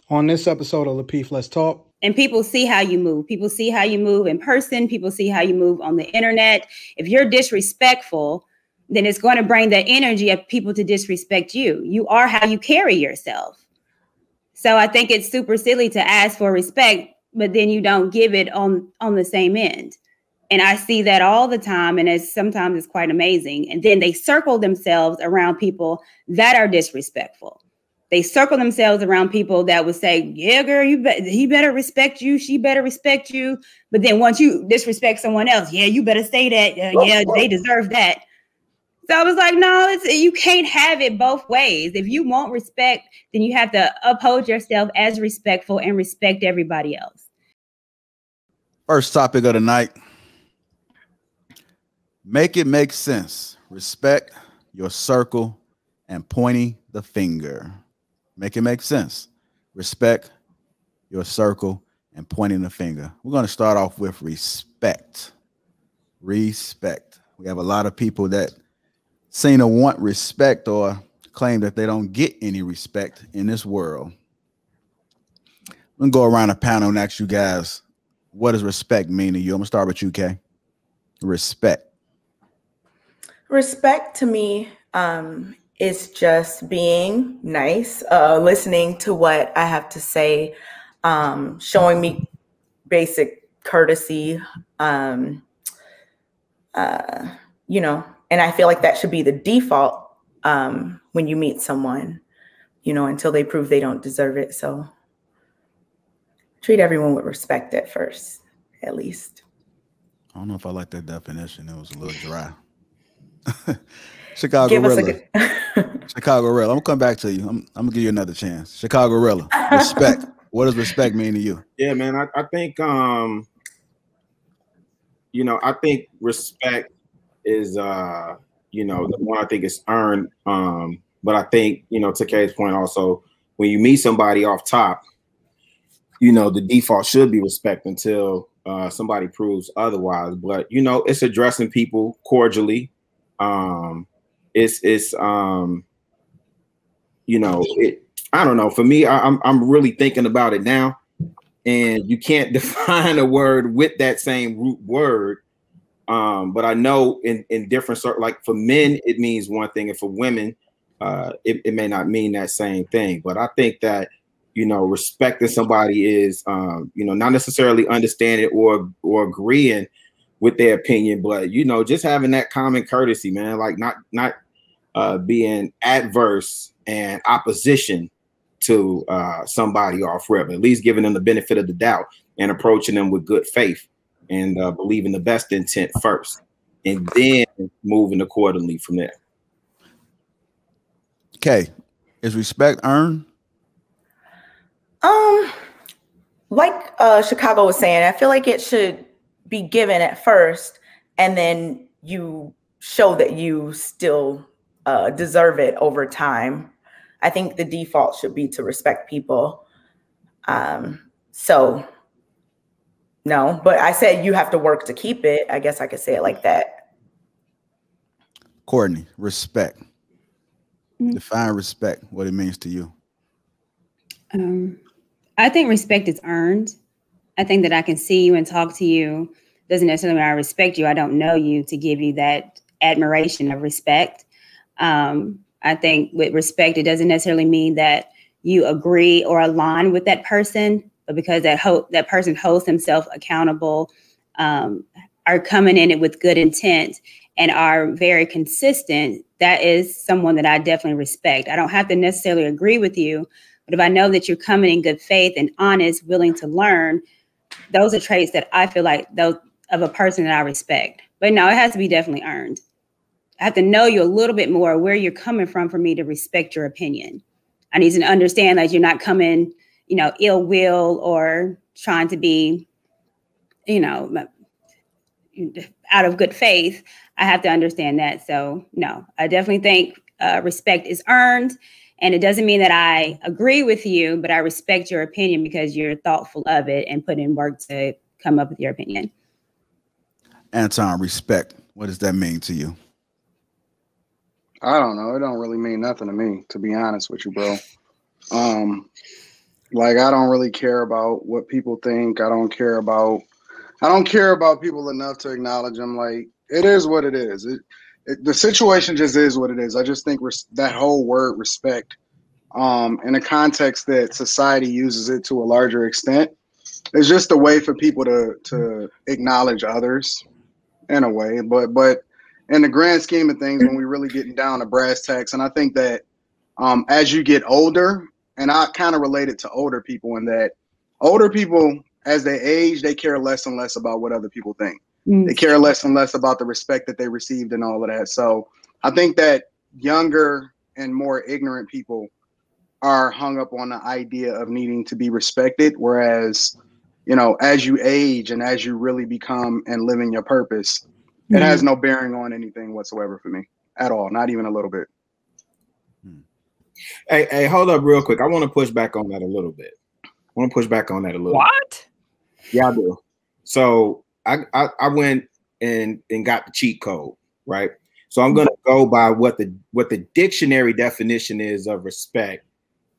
On this episode of Lapeef, Let's Talk. And people see how you move. People see how you move in person. People see how you move on the internet. If you're disrespectful, then it's going to bring the energy of people to disrespect you. You are how you carry yourself. So I think it's super silly to ask for respect, but then you don't give it on the same end. And I see that all the time. And sometimes it's quite amazing. And then they circle themselves around people that are disrespectful. They circle themselves around people that would say, yeah, girl, he better respect you. She better respect you. But then once you disrespect someone else, yeah, you better say that. Yeah, they deserve that. So I was like, no, you can't have it both ways. If you want respect, then you have to uphold yourself as respectful and respect everybody else. First topic of the night. Make it make sense. Respect your circle and pointing the finger. Make it make sense. Respect your circle and pointing the finger. We're going to start off with respect. Respect. We have a lot of people that seem to want respect or claim that they don't get any respect in this world. I'm going to go around the panel and ask you guys, what does respect mean to you? I'm going to start with you, Kay. Respect. Respect to me is just being nice, listening to what I have to say, showing me basic courtesy, you know, and I feel like that should be the default when you meet someone, you know, until they prove they don't deserve it. So treat everyone with respect at first, at least. I don't know if I like that definition. It was a little dry. Chicago Rilla. Chicago Rilla. I'm gonna come back to you. I'm gonna give you another chance. Chicago Rilla. Respect. What does respect mean to you? Yeah, man. I think you know, I think respect is you know, the one I think is earned. But I think, you know, to Kay's point also, when you meet somebody off top, you know, the default should be respect until somebody proves otherwise. But you know, it's addressing people cordially. It's you know, I don't know. For me, I'm really thinking about it now, and you can't define a word with that same root word. But I know in different sort, like for men, it means one thing, and for women, it may not mean that same thing. But I think that, you know, respecting somebody is, you know, not necessarily understanding or agreeing with their opinion, but, you know, just having that common courtesy, man, like not being adverse and opposition to somebody off rip, at least giving them the benefit of the doubt and approaching them with good faith and believing the best intent first, and then moving accordingly from there. Okay, is respect earned? Like Chicago was saying, I feel like it should be given at first, and then you show that you still deserve it over time. I think the default should be to respect people. So no, but I said you have to work to keep it. I guess I could say it like that. Courtney, respect. Define respect, what it means to you. I think respect is earned. I think that I can see you and talk to you. Doesn't necessarily mean I respect you. I don't know you to give you that admiration of respect. I think with respect, it doesn't necessarily mean that you agree or align with that person, but because that person holds himself accountable, are coming in it with good intent and are very consistent, that is someone that I definitely respect. I don't have to necessarily agree with you, but if I know that you're coming in good faith and honest, willing to learn, those are traits that I feel like those of a person that I respect. But no, it has to be definitely earned. I have to know you a little bit more where you're coming from for me to respect your opinion. I need to understand that you're not coming, you know, ill will or trying to be, you know, out of good faith. I have to understand that. So no, I definitely think respect is earned. And it doesn't mean that I agree with you, but I respect your opinion because you're thoughtful of it and put in work to come up with your opinion. Anton, respect. What does that mean to you? I don't know. It don't really mean nothing to me, to be honest with you, bro. Like, I don't really care about what people think. I don't care about people enough to acknowledge them. Like, it is what it is. The situation just is what it is. I just think that whole word respect, in a context that society uses it to a larger extent, is just a way for people to acknowledge others in a way. But in the grand scheme of things, when we really getting down to brass tacks, and I think that as you get older, and I kind of relate it to older people in that older people, as they age, they care less and less about what other people think. They care less and less about the respect that they received and all of that. So I think that younger and more ignorant people are hung up on the idea of needing to be respected, whereas, as you age and as you really become and live in your purpose, it has no bearing on anything whatsoever for me at all, not even a little bit. Hey, hold up real quick. I want to push back on that a little bit. What? Yeah, I do. So I went and got the cheat code, right? So I'm going to go by what the dictionary definition is of respect.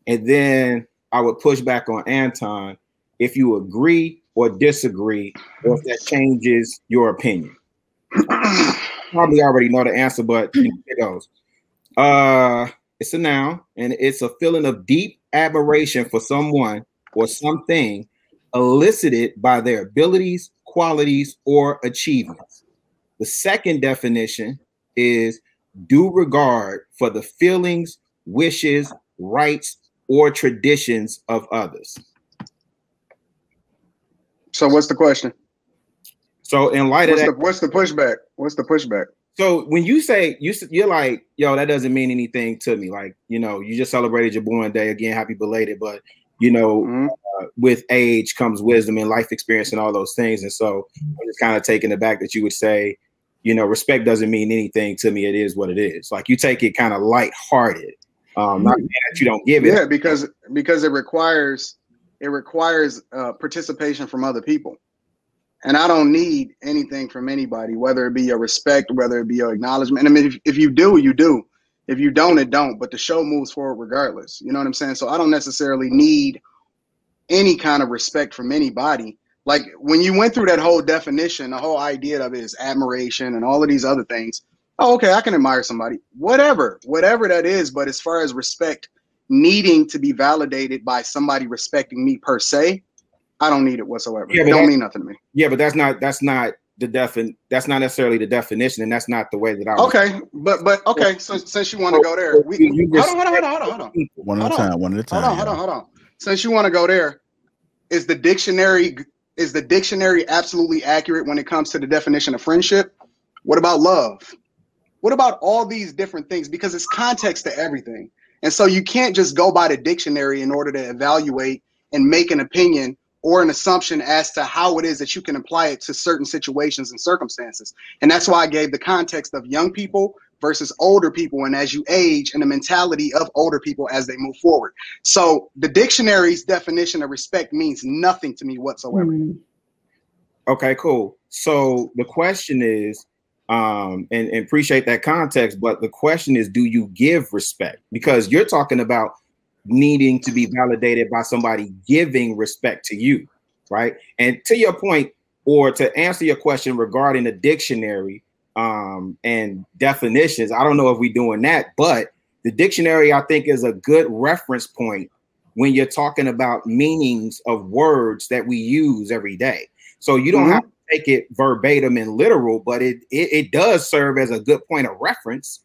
And then I would push back on Anton if you agree or disagree, or if that changes your opinion. Probably already know the answer, but it goes. It's a noun, and it's a feeling of deep admiration for someone or something elicited by their abilities, qualities, or achievements. The second definition is due regard for the feelings, wishes, rights, or traditions of others. So what's the question? So in light of that, what's the pushback? So when you say you're like, yo, that doesn't mean anything to me. Like, you just celebrated your born day again. Happy belated. But, with age comes wisdom and life experience and all those things. And so I'm just kind of taken aback that you would say, respect doesn't mean anything to me. It is what it is. Like, you take it kind of lighthearted. Not that you don't give it. Yeah, because it requires participation from other people. And I don't need anything from anybody, whether it be your respect, whether it be your acknowledgement. I mean, if you do, you do. If you don't, it don't. But the show moves forward regardless. You know what I'm saying? So I don't necessarily need any kind of respect from anybody. Like, when you went through that whole definition, the whole idea of it is admiration and all of these other things. Oh, okay, I can admire somebody. Whatever that is. But as far as respect needing to be validated by somebody respecting me per se, I don't need it whatsoever. Yeah, it don't mean nothing to me. Yeah, but that's not that's not necessarily the definition, and that's not the way that I okay, but okay, so since you want to go there, hold on. One at a time. Hold on. Since you want to go there, is the dictionary absolutely accurate when it comes to the definition of friendship? What about love? What about all these different things? Because it's context to everything. And so you can't just go by the dictionary in order to evaluate and make an opinion or an assumption as to how it is that you can apply it to certain situations and circumstances. And that's why I gave the context of young people versus older people, and as you age, and the mentality of older people as they move forward. So the dictionary's definition of respect means nothing to me whatsoever. Okay, cool. So the question is, and appreciate that context, but the question is, do you give respect? Because you're talking about needing to be validated by somebody giving respect to you, right? And to your point, or to answer your question regarding the dictionary and definitions, I don't know if we're doing that, but the dictionary, I think, is a good reference point when you're talking about meanings of words that we use every day. So you don't have to take it verbatim and literal, but it does serve as a good point of reference.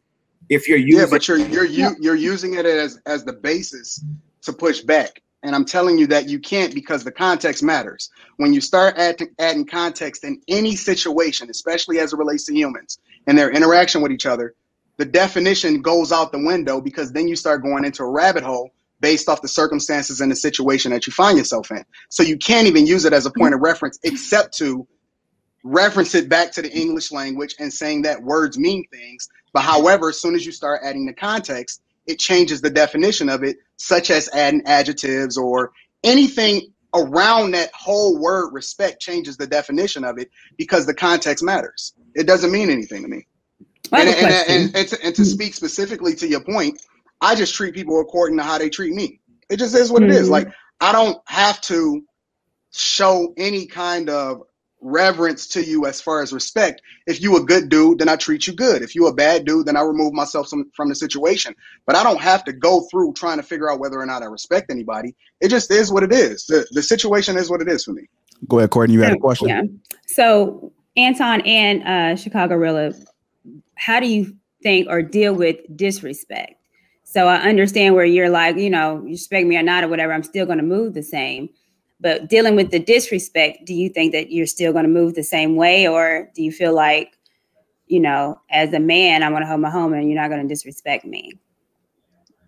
If you're using, but you're using it as the basis to push back, and I'm telling you that you can't, because the context matters. When you start adding context in any situation, especially as it relates to humans and their interaction with each other, the definition goes out the window, because then you start going into a rabbit hole based off the circumstances and the situation that you find yourself in. So you can't even use it as a point of reference, except to reference it back to the English language and saying that words mean things. But however, as soon as you start adding the context, it changes the definition of it, such as adding adjectives or anything around that whole word respect changes the definition of it, because the context matters. It doesn't mean anything to me. And to speak specifically to your point, I just treat people according to how they treat me. It just is what it is. Like, I don't have to show any kind of reverence to you as far as respect. If you a good dude, then I treat you good. If you a bad dude, then I remove myself from the situation. But I don't have to go through trying to figure out whether or not I respect anybody. It just is what it is. The situation is what it is for me. Go ahead, Courtney. You had a question? Yeah. So Anton and Chicago Rilla, how do you think or deal with disrespect? So I understand where you're like, you respect me or not or whatever, I'm still going to move the same. But dealing with the disrespect, do you think that you're still going to move the same way? Or do you feel like, as a man, I'm going to hold my home and you're not going to disrespect me?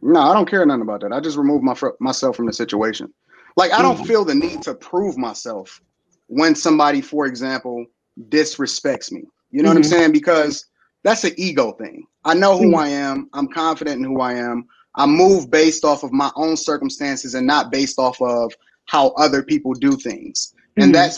No, I don't care nothing about that. I just remove myself from the situation. Like, I don't feel the need to prove myself when somebody, for example, disrespects me. You know what I'm saying? Because that's an ego thing. I know who I am. I'm confident in who I am. I move based off of my own circumstances and not based off of how other people do things. And that's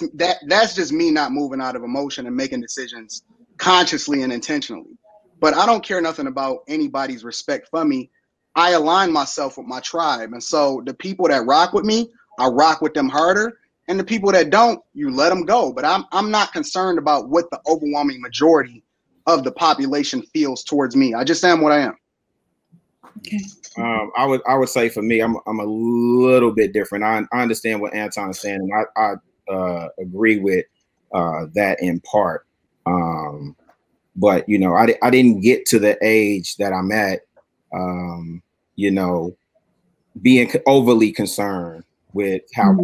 just me not moving out of emotion and making decisions consciously and intentionally. But I don't care nothing about anybody's respect for me. I align myself with my tribe. And so the people that rock with me, I rock with them harder. And the people that don't, you let them go. But I'm not concerned about what the overwhelming majority of the population feels towards me. I just am what I am. Okay. I would say for me, I'm a little bit different. I understand what Anton is saying, and I agree with that in part. But I didn't get to the age that I'm at, being overly concerned with how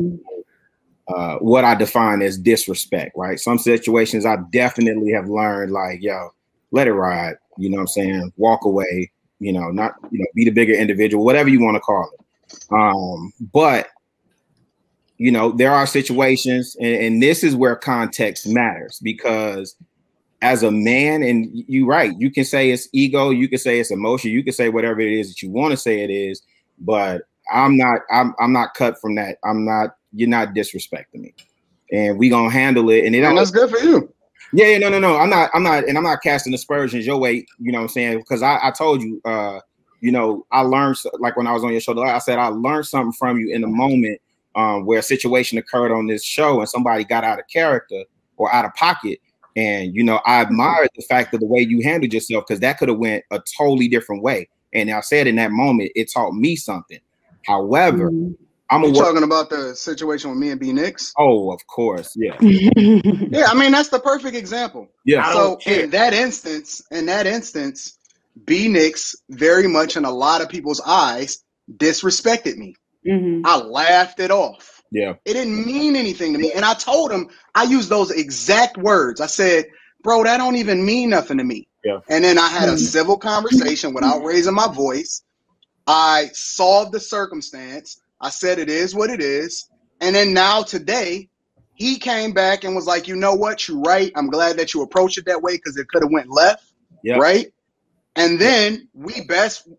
what I define as disrespect. Right? Some situations I definitely have learned, like, yo, let it ride. You know what I'm saying? Walk away. Not, be the bigger individual, whatever you want to call it. But, there are situations, and this is where context matters, because as a man, and you're right, you can say it's ego, you can say it's emotion, you can say whatever it is that you want to say it is, but I'm not cut from that. You're not disrespecting me, and we gonna handle it. And that's good for you. Yeah, no. I'm not casting aspersions your way, you know what I'm saying? Because I told you, I learned, like when I was on your show, I said I learned something from you in the moment where a situation occurred on this show and somebody got out of character or out of pocket. And, I admired the fact of the way you handled yourself, because that could have went a totally different way. And I said in that moment, it taught me something. However, You're talking about the situation with me and B Nix? Oh, of course. Yeah. Yeah, I mean, that's the perfect example. Yeah. So in that instance, B Nix very much in a lot of people's eyes disrespected me. I laughed it off. Yeah. It didn't mean anything to me. And I told him, I used those exact words. I said, bro, that don't even mean nothing to me. Yeah. And then I had a civil conversation without raising my voice. I solved the circumstance. I said it is what it is. And then now today, he came back and was like, you know what? You're right. I'm glad that you approached it that way, because it could have went left. Yeah. Right. And then we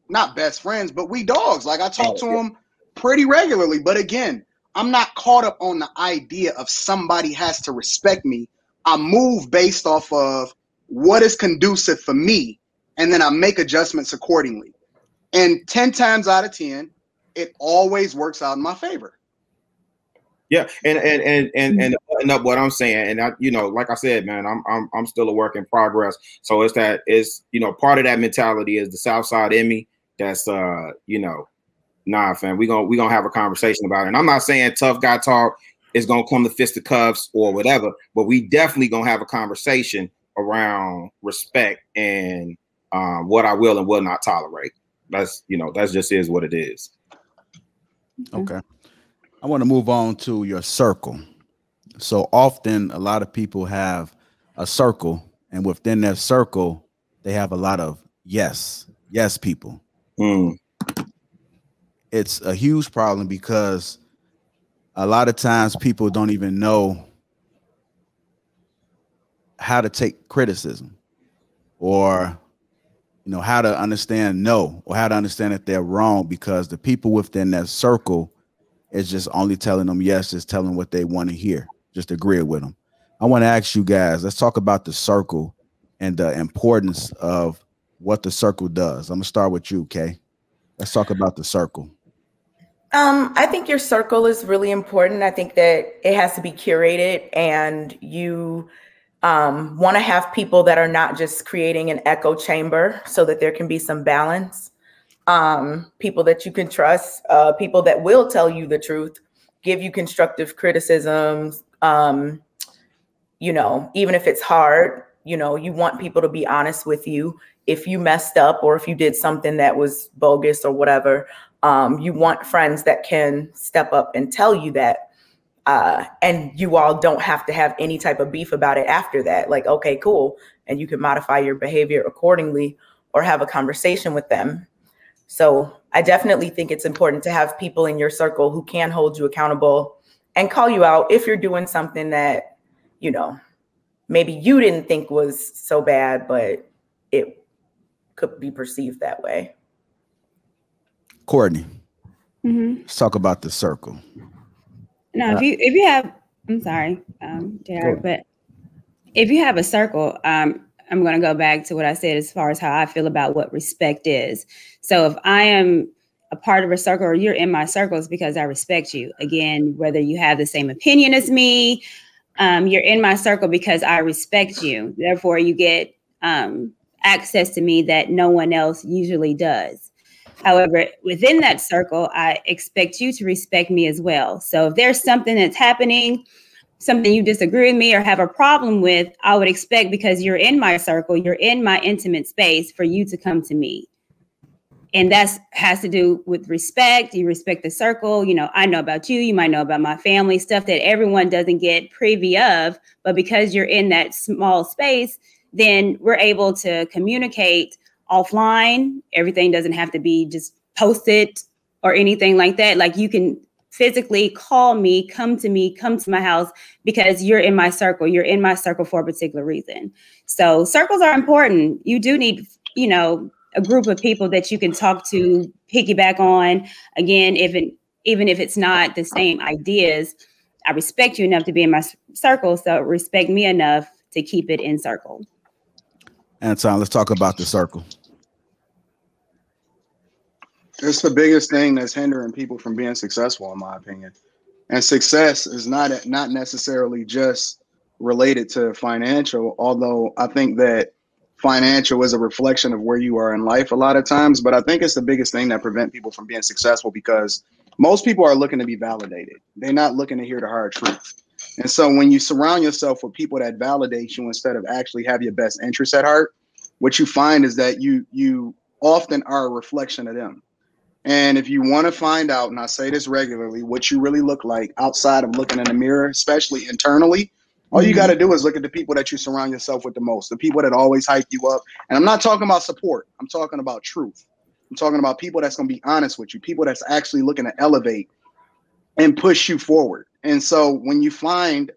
not best friends, but we dogs. Like, I talk to him pretty regularly. But again, I'm not caught up on the idea of somebody has to respect me. I move based off of what is conducive for me. And then I make adjustments accordingly. And 10 times out of 10, it always works out in my favor. Yeah, and up what I'm saying, and I, like I said, man, I'm still a work in progress. So it's part of that mentality is the South Side in me. That's nah, fam, we gonna have a conversation about it. And I'm not saying tough guy talk is gonna come to fisticuffs or whatever, but we definitely gonna have a conversation around respect and what I will and will not tolerate. That's just is what it is. Okay. I want to move on to your circle. So often a lot of people have a circle, and within that circle, they have a lot of yes people. It's a huge problem because a lot of times people don't even know how to take criticism, or how to understand no, or how to understand that they're wrong, because the people within that circle is just only telling them yes, just telling what they want to hear, just agree with them. I want to ask you guys, let's talk about the circle and the importance of what the circle does. I'm gonna start with you, Kay. Let's talk about the circle. I think your circle is really important. I think that it has to be curated, and you want to have people that are not just creating an echo chamber, so that there can be some balance. People that you can trust, people that will tell you the truth, give you constructive criticisms. You know, even if it's hard, you know, you want people to be honest with you. If you messed up or if you did something that was bogus or whatever, you want friends that can step up and tell you that. And you all don't have to have any type of beef about it after that. Like, okay, cool. And you can modify your behavior accordingly or have a conversation with them. So I definitely think it's important to have people in your circle who can hold you accountable and call you out if you're doing something that, you know, maybe you didn't think was so bad, but it could be perceived that way. Courtney, let's talk about the circle. No, if you have, I'm sorry, JR, but if you have a circle, I'm going to go back to what I said as far as how I feel about what respect is. So if I am a part of a circle or you're in my circle, it's because I respect you. Again, whether you have the same opinion as me, you're in my circle because I respect you. Therefore, you get access to me that no one else usually does. However, within that circle, I expect you to respect me as well. So if there's something that's happening, something you disagree with me or have a problem with, I would expect, because you're in my circle, you're in my intimate space, for you to come to me. And that has to do with respect. You respect the circle. You know, I know about you. You might know about my family, stuff that everyone doesn't get privy of. But because you're in that small space, then we're able to communicate offline. Everything doesn't have to be just posted or anything like that. Like, you can physically call me, come to my house, because you're in my circle. You're in my circle for a particular reason. So circles are important. You do need, you know, a group of people that you can talk to, piggyback on. Again, even if it's not the same ideas, I respect you enough to be in my circle. So respect me enough to keep it in circle. Anton, let's talk about the circle. It's the biggest thing that's hindering people from being successful, in my opinion. And success is not necessarily just related to financial, although I think that financial is a reflection of where you are in life a lot of times. But I think it's the biggest thing that prevents people from being successful, because most people are looking to be validated. They're not looking to hear the hard truth. And so when you surround yourself with people that validate you instead of actually have your best interests at heart, what you find is that you often are a reflection of them. And if you want to find out, and I say this regularly, what you really look like outside of looking in the mirror, especially internally, all you got to do is look at the people that you surround yourself with the most, the people that always hype you up. And I'm not talking about support. I'm talking about truth. I'm talking about people that's going to be honest with you, people that's actually looking to elevate and push you forward. And so when you find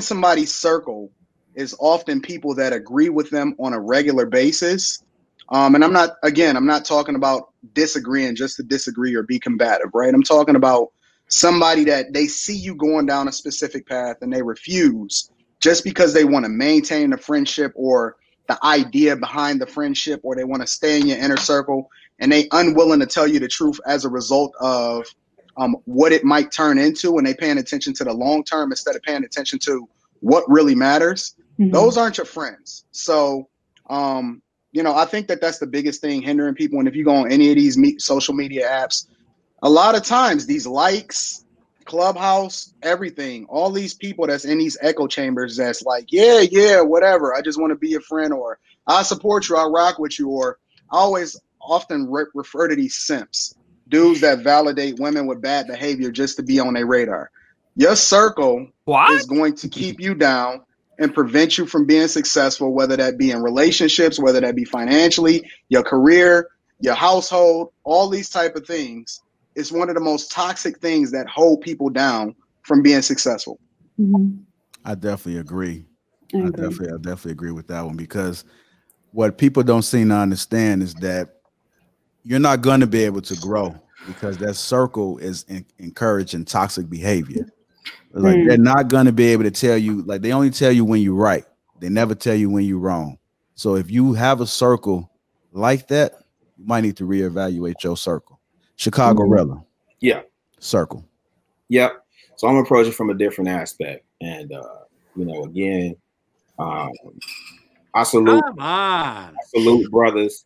somebody's circle is often people that agree with them on a regular basis. And I'm not talking about disagreeing just to disagree or be combative, right? I'm talking about somebody that they see you going down a specific path and they refuse just because they want to maintain the friendship or the idea behind the friendship, or they want to stay in your inner circle, and they unwilling to tell you the truth as a result of what it might turn into, and they paying attention to the long term instead of paying attention to what really matters. Those aren't your friends. So, you know, I think that that's the biggest thing hindering people. And if you go on any of these social media apps, a lot of times these likes, Clubhouse, everything, all these people that's in these echo chambers that's like, yeah, whatever, I just want to be a friend, or I support you, I rock with you, or I always often refer to these simps, dudes that validate women with bad behavior just to be on their radar. Your circle is going to keep you down and prevent you from being successful, whether that be in relationships, whether that be financially, your career, your household, all these type of things. It's one of the most toxic things that hold people down from being successful. I definitely agree. I definitely agree with that one, because what people don't seem to understand is that you're not going to be able to grow because that circle is encouraging toxic behavior. Like, they're not going to be able to tell you, like, they only tell you when you're right. They never tell you when you're wrong. So if you have a circle like that, you might need to reevaluate your circle. Chicago Rella. Yeah. Circle. Yep. So I'm approaching from a different aspect. And, again, I salute brothers.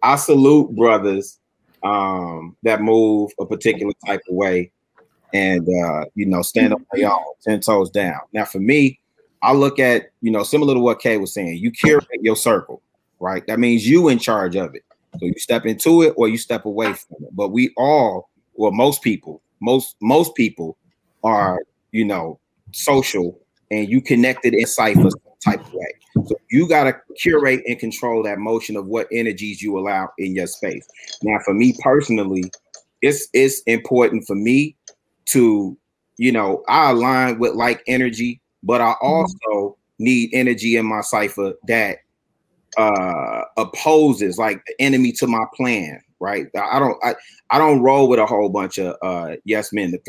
I salute brothers that move a particular type of way and, stand up for y'all 10 toes down. Now, for me, I look at, similar to what Kay was saying, you curate your circle, right? That means you in charge of it. So you step into it or you step away from it. But we all, well, most people are, social and you connected in cipher type of way. So you got to curate and control that motion of what energies you allow in your space. Now, for me personally, it's important for me to, I align with like energy, but I also need energy in my cipher that opposes, like the enemy to my plan, right? I don't roll with a whole bunch of yes men. The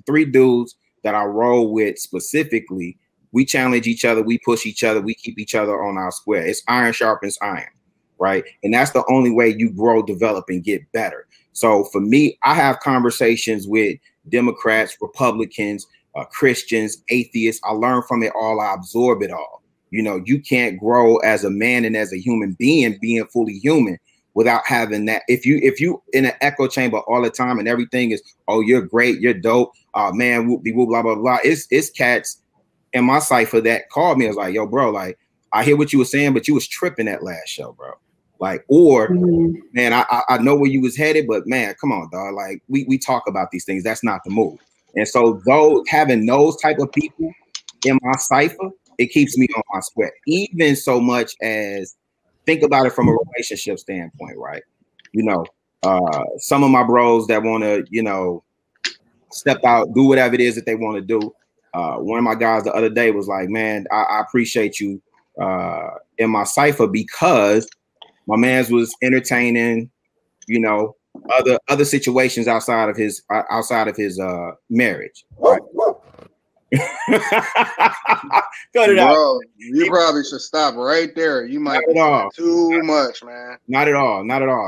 three dudes that I roll with specifically, we challenge each other, we push each other, we keep each other on our square. It's iron sharpens iron, right? And that's the only way you grow, develop, and get better. So for me, I have conversations with Democrats, Republicans, Christians, atheists. I learn from it all. I absorb it all. You can't grow as a man and as a human being, being fully human, without having that. If you in an echo chamber all the time and everything is, oh, you're great, you're dope, man, whoop de whoop, blah blah blah. It's cats in my cipher that called me. I was like, yo, bro, like I hear what you were saying, but you was tripping that last show, bro. Like, or man, I know where you was headed, but man, come on, dog. Like we talk about these things. That's not the move. And so having those type of people in my cipher, it keeps me on my square. Even so much as think about it from a relationship standpoint, right? Some of my bros that want to, step out, do whatever it is that they want to do. One of my guys the other day was like, man, I appreciate you in my cipher because my man's was entertaining, other situations outside of his marriage. Right? Cut it out. Bro, you probably should stop right there. You might be too much, man. Not at all,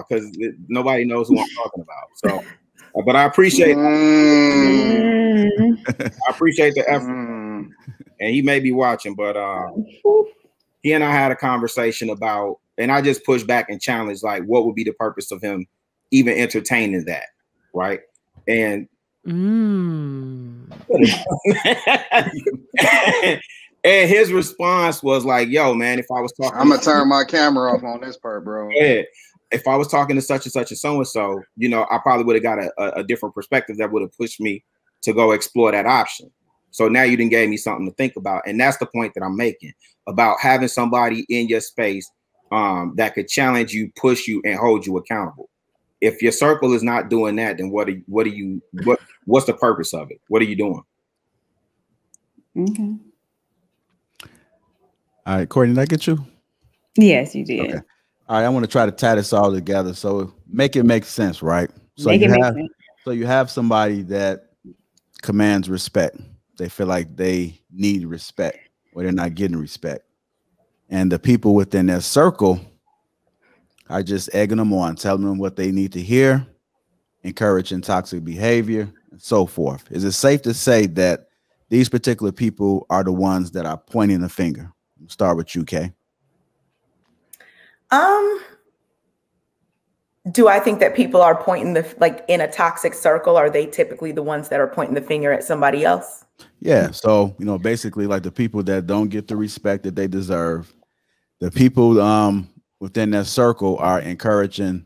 because nobody knows who I'm talking about. So, but I appreciate I appreciate the effort. And he may be watching, but he and I had a conversation about, and I just pushed back and challenged, like, what would be the purpose of him even entertaining that, right? And and his response was like, yo, man, if I was talking, I'm gonna turn my camera off on this part, bro. Yeah, if I was talking to such and such and so and so, I probably would have got a different perspective that would have pushed me to go explore that option. So now you done gave me something to think about, and that's the point that I'm making about having somebody in your space that could challenge you, push you, and hold you accountable. If your circle is not doing that, then what's the purpose of it? What are you doing? Okay. All right, Courtney, did I get you? Yes, you did. Okay. All right, I want to try to tie this all together so make it make sense, right? So you have somebody that commands respect. They feel like they need respect or they're not getting respect. And the people within their circle are just egging them on, telling them what they need to hear, encouraging toxic behavior, and so forth. Is it safe to say that these particular people are the ones that are pointing the finger? We'll start with you, Kay. Do I think that people are pointing in a toxic circle? Are they typically the ones that are pointing the finger at somebody else? Yeah. So, basically like the people that don't get the respect that they deserve, the people within that circle are encouraging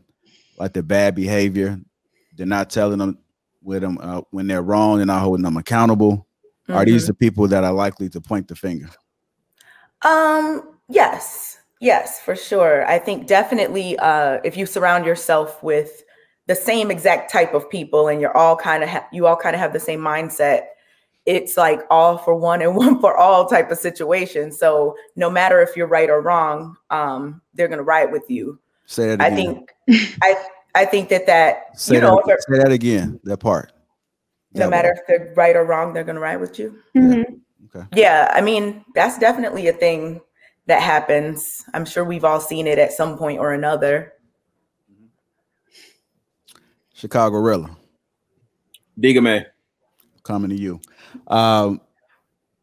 like the bad behavior. They're not telling them when they're wrong. They're not holding them accountable. Mm-hmm. Are these the people that are likely to point the finger? Yes, for sure. I think definitely if you surround yourself with the same exact type of people and you all kind of have the same mindset, it's like all for one and one for all type of situation. So no matter if you're right or wrong, they're going to ride with you. Say that again. I think that say that again, that part. No matter if they're right or wrong, they're going to ride with you. Mm-hmm. Okay. Yeah, I mean, that's definitely a thing that happens. I'm sure we've all seen it at some point or another. Chicago Rilla. Diga Coming to you.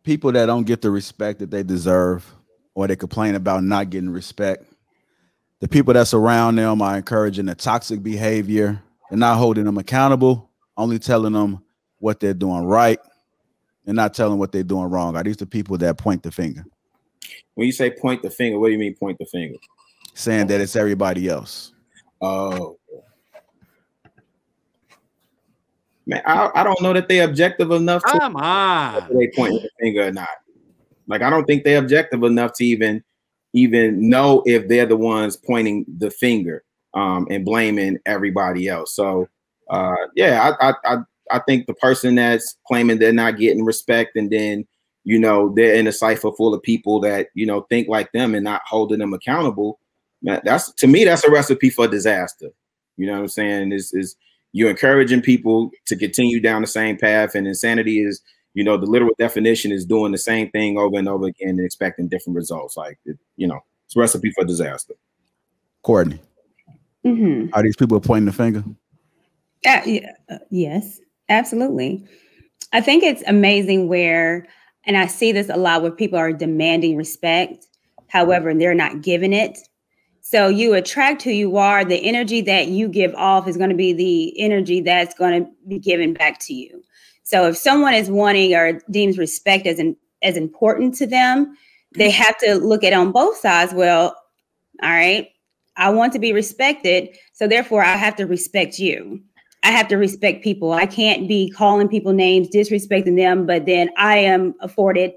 People that don't get the respect that they deserve, or they complain about not getting respect. The people that's around them are encouraging the toxic behavior. They're not holding them accountable, only telling them what they're doing right and not telling what they're doing wrong. Are these the people that point the finger? When you say point the finger, what do you mean point the finger? Saying that it's everybody else. Oh. Man, I don't know that they're objective enough to Come on. they point the finger or not. Like, I don't think they're objective enough to even know if they're the ones pointing the finger and blaming everybody else. So yeah, I think the person that's claiming they're not getting respect, and then, you know, they're in a cipher full of people that, you know, think like them and not holding them accountable, man, that's, to me, that's a recipe for disaster. You know what I'm saying? Is you're encouraging people to continue down the same path, and insanity is, you know, the literal definition is doing the same thing over and over again and expecting different results. Like, you know, it's a recipe for disaster. Courtney, are these people pointing the finger? Yes, absolutely. I think it's amazing where, and I see this a lot, where people are demanding respect, however, they're not giving it. So you attract who you are. The energy that you give off is going to be the energy that's going to be given back to you. So if someone is wanting or deems respect as important to them, they have to look at on both sides. Well, all right, I want to be respected, so therefore I have to respect you. I have to respect people. I can't be calling people names, disrespecting them, but then I am afforded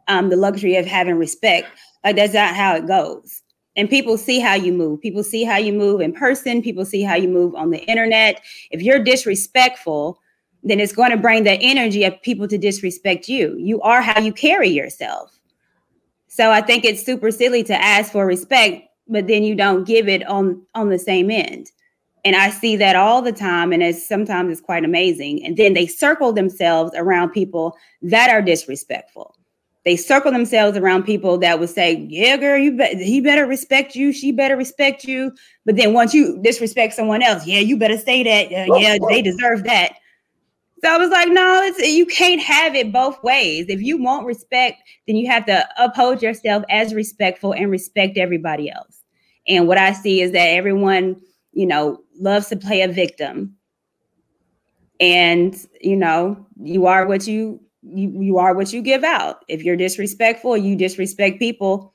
the luxury of having respect. Like, that's not how it goes. And people see how you move. People see how you move in person. People see how you move on the internet. If you're disrespectful, then it's going to bring the energy of people to disrespect you. You are how you carry yourself. So I think it's super silly to ask for respect, but then you don't give it on the same end. And I see that all the time. And sometimes it's quite amazing. And then they circle themselves around people that are disrespectful. They circle themselves around people that would say, yeah, girl, he better respect you. She better respect you. But then once you disrespect someone else, yeah, you better say that. Yeah, they deserve that. So I was like, no, you can't have it both ways. If you want respect, then you have to uphold yourself as respectful and respect everybody else. And what I see is that everyone, you know, loves to play a victim. And, you know, you are what you are what you give out. If you're disrespectful, you disrespect people,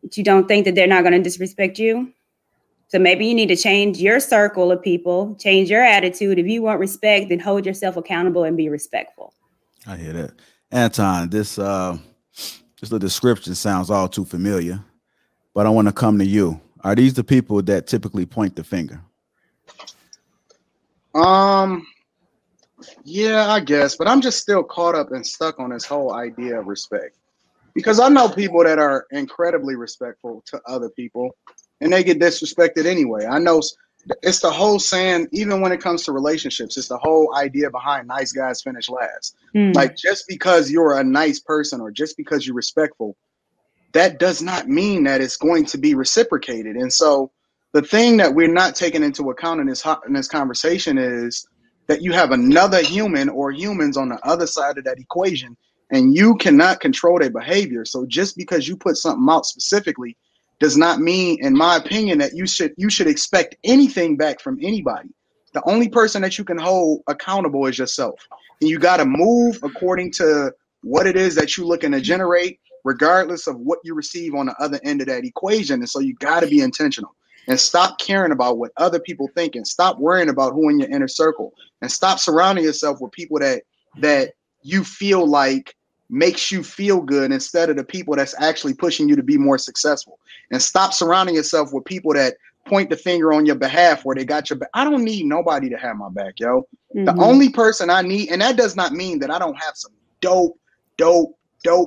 but you don't think that they're not going to disrespect you. So maybe you need to change your circle of people, change your attitude. If you want respect, then hold yourself accountable and be respectful. I hear that. Anton, this little description sounds all too familiar, but I want to come to you. Are these the people that typically point the finger? Yeah, I guess, but I'm just still caught up and stuck on this whole idea of respect, because I know people that are incredibly respectful to other people and they get disrespected anyway. I know it's the whole saying, even when it comes to relationships, it's the whole idea behind nice guys finish last. Like, just because you're a nice person or just because you're respectful, that does not mean that it's going to be reciprocated. And so the thing that we're not taking into account in this conversation is that you have another human or humans on the other side of that equation, and you cannot control their behavior. So just because you put something out specifically does not mean, in my opinion, that you should expect anything back from anybody. The only person that you can hold accountable is yourself. And you got to move according to what it is that you're looking to generate, regardless of what you receive on the other end of that equation. And so you got to be intentional and stop caring about what other people think, and stop worrying about who in your inner circle, and stop surrounding yourself with people that you feel like makes you feel good instead of the people that's actually pushing you to be more successful. And stop surrounding yourself with people that point the finger on your behalf where they got your back. I don't need nobody to have my back, yo. The only person I need, and that does not mean that I don't have some dope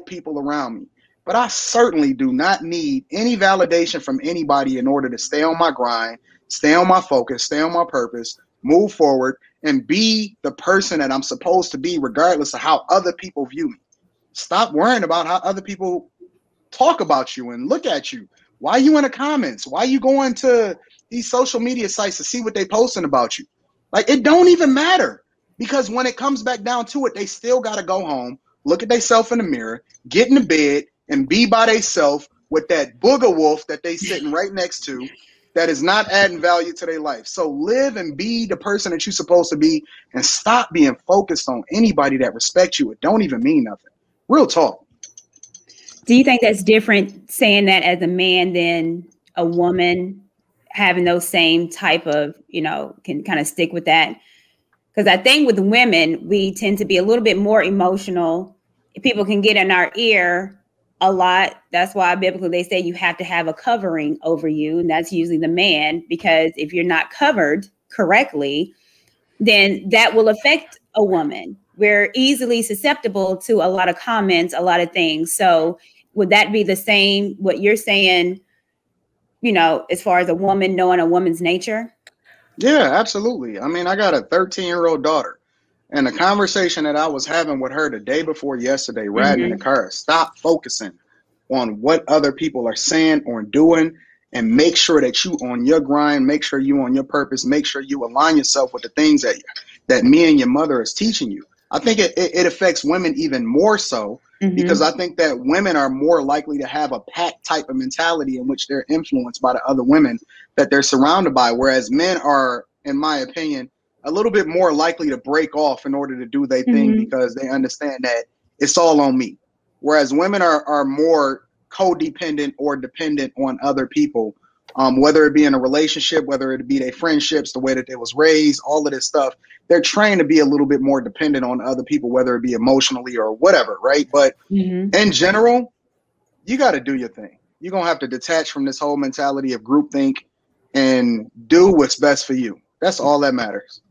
people around me, but I certainly do not need any validation from anybody in order to stay on my grind, stay on my focus, stay on my purpose, move forward, and be the person that I'm supposed to be, regardless of how other people view me. Stop worrying about how other people talk about you and look at you. Why are you in the comments? Why are you going to these social media sites to see what they posting about you? Like, it don't even matter. Because when it comes back down to it, they still got to go home, look at themselves in the mirror, get in the bed, and be by themselves with that booger wolf that they sitting right next to that is not adding value to their life. So live and be the person that you're supposed to be, and stop being focused on anybody that respects you. It don't even mean nothing. Real talk. Do you think that's different saying that as a man than a woman having those same type of, can kind of stick with that? Because I think with women, we tend to be a little bit more emotional. People can get in our ear a lot. That's why biblically they say you have to have a covering over you. And that's usually the man, because if you're not covered correctly, then that will affect a woman. We're easily susceptible to a lot of comments, a lot of things. So would that be the same, what you're saying, as far as a woman knowing a woman's nature? Yeah, absolutely. I mean, I got a 13-year-old daughter, and the conversation that I was having with her the day before yesterday, riding in the car, stop focusing on what other people are saying or doing, and make sure that you on your grind, make sure you on your purpose, make sure you align yourself with the things that me and your mother is teaching you. I think it affects women even more so, because I think that women are more likely to have a pack type of mentality in which they're influenced by the other women that they're surrounded by, whereas men are, in my opinion, a little bit more likely to break off in order to do their thing, because they understand that it's all on me. Whereas women are more codependent or dependent on other people, whether it be in a relationship, whether it be their friendships, the way that they was raised, all of this stuff. They're trained to be a little bit more dependent on other people, whether it be emotionally or whatever, right? But in general, you got to do your thing. You're going to have to detach from this whole mentality of groupthink and do what's best for you. That's all that matters.